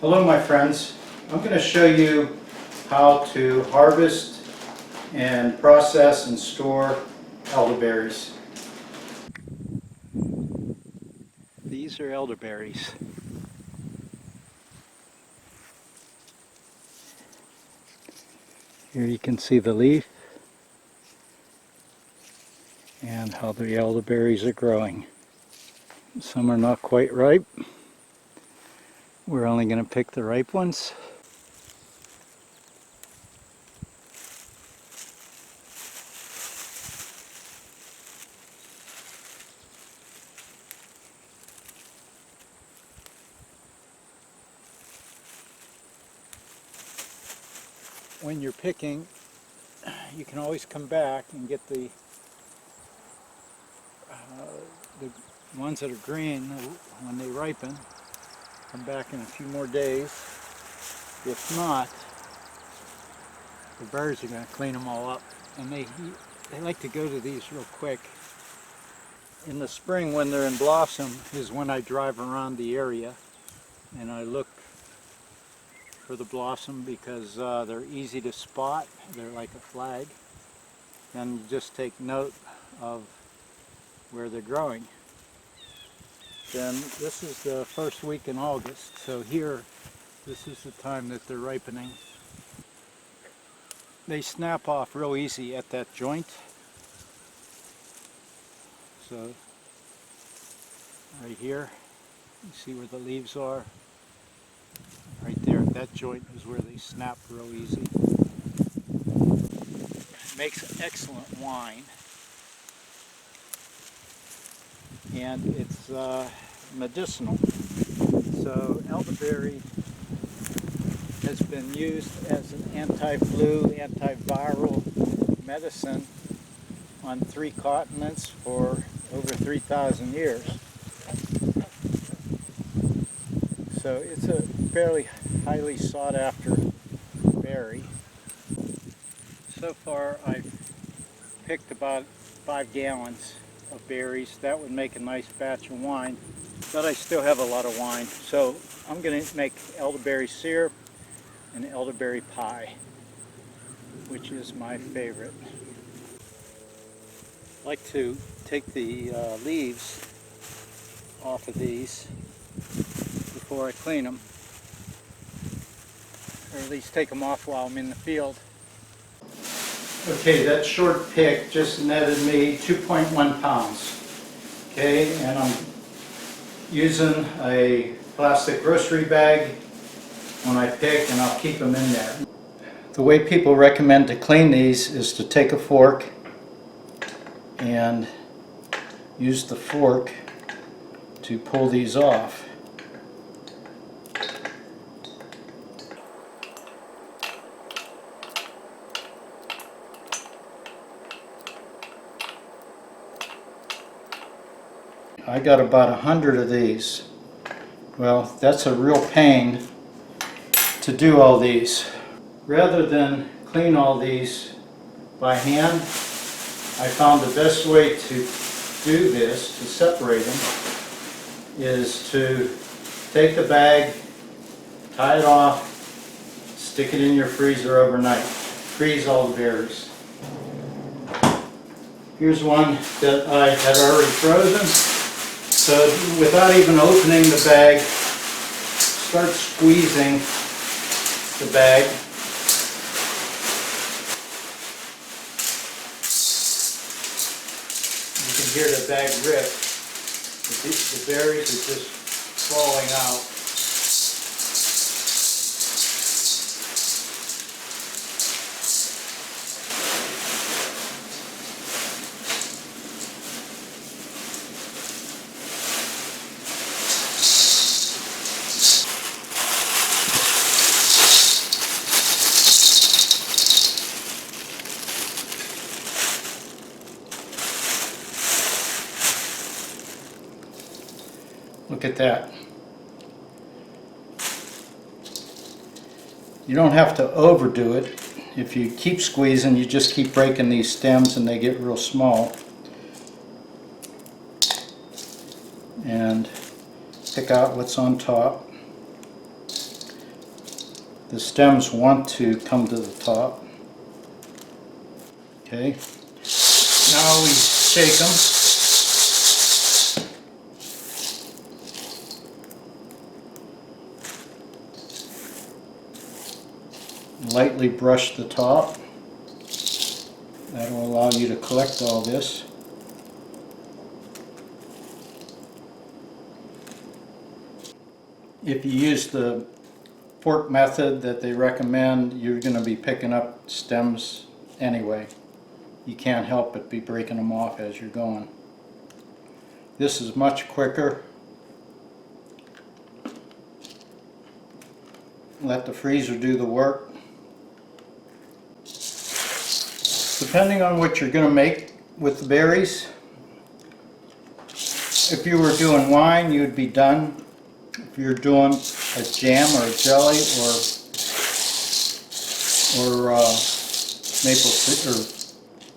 Hello my friends, I'm going to show you how to harvest and process and store elderberries. These are elderberries. Here you can see the leaf and how the elderberries are growing. Some are not quite ripe. We're only going to pick the ripe ones. When you're picking, you can always come back and get the ones that are green when they ripen. Come back in a few more days. If not, the birds are going to clean them all up, and they like to go to these real quick. In the spring, when they're in blossom, is when I drive around the area and I look for the blossom because they're easy to spot. They're like a flag. And you just take note of where they're growing. Then this is the first week in August, so here, this is the time that they're ripening. They snap off real easy at that joint. So, right here, you see where the leaves are. Right there at that joint is where they snap real easy. It makes excellent wine. And it's medicinal. So elderberry has been used as an anti-flu, antiviral medicine on 3 continents for over 3,000 years. So it's a fairly highly sought after berry. So far I've picked about 5 gallons of berries. That would make a nice batch of wine, but I still have a lot of wine. So I'm going to make elderberry syrup and elderberry pie, which is my favorite. I like to take the leaves off of these before I clean them, or at least take them off while I'm in the field. Okay, that short pick just netted me 2.1 pounds. Okay, and I'm using a plastic grocery bag when I pick, and I'll keep them in there. The way people recommend to clean these is to take a fork and use the fork to pull these off. I got about 100 of these. Well, that's a real pain to do all these. Rather than clean all these by hand, I found the best way to do this, to separate them, is to take the bag, tie it off, stick it in your freezer overnight. Freeze all the berries. Here's one that I had already frozen. So without even opening the bag, start squeezing the bag. You can hear the bag rip. The berries are just falling out. Look at that. You don't have to overdo it. If you keep squeezing, you just keep breaking these stems and they get real small. And pick out what's on top. The stems want to come to the top. Okay. Now we shake them. Lightly brush the top. That will allow you to collect all this. If you use the fork method that they recommend, you're going to be picking up stems anyway. You can't help but be breaking them off as you're going. This is much quicker. Let the freezer do the work. Depending on what you're going to make with the berries, if you were doing wine, you'd be done. If you're doing a jam or a jelly or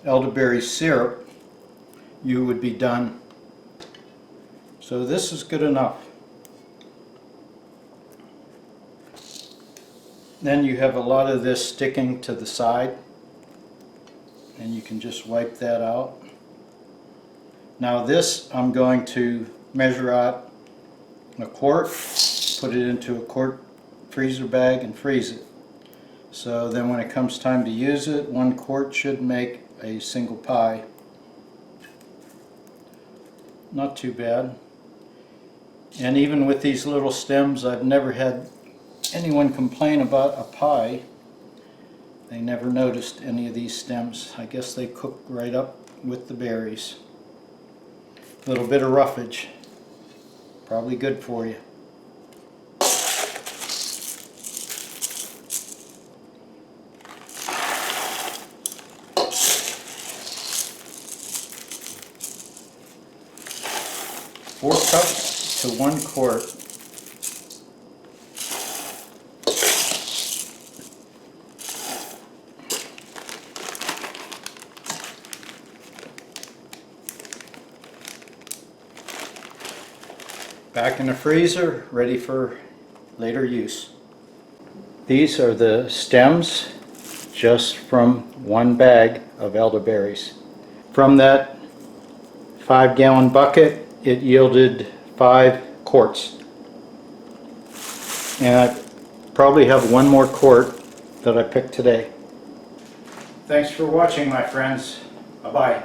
elderberry syrup, you would be done. So this is good enough. Then you have a lot of this sticking to the side, and you can just wipe that out. Now this I'm going to measure out a quart, put it into a quart freezer bag and freeze it. So then when it comes time to use it, 1 quart should make a single pie. Not too bad. And even with these little stems, I've never had anyone complain about a pie. They never noticed any of these stems. I guess they cook right up with the berries. A little bit of roughage. Probably good for you. Four cups to 1 quart. Back in the freezer, ready for later use. These are the stems just from 1 bag of elderberries. From that 5-gallon bucket, it yielded 5 quarts. And I probably have 1 more quart that I picked today. Thanks for watching, my friends. Bye-bye.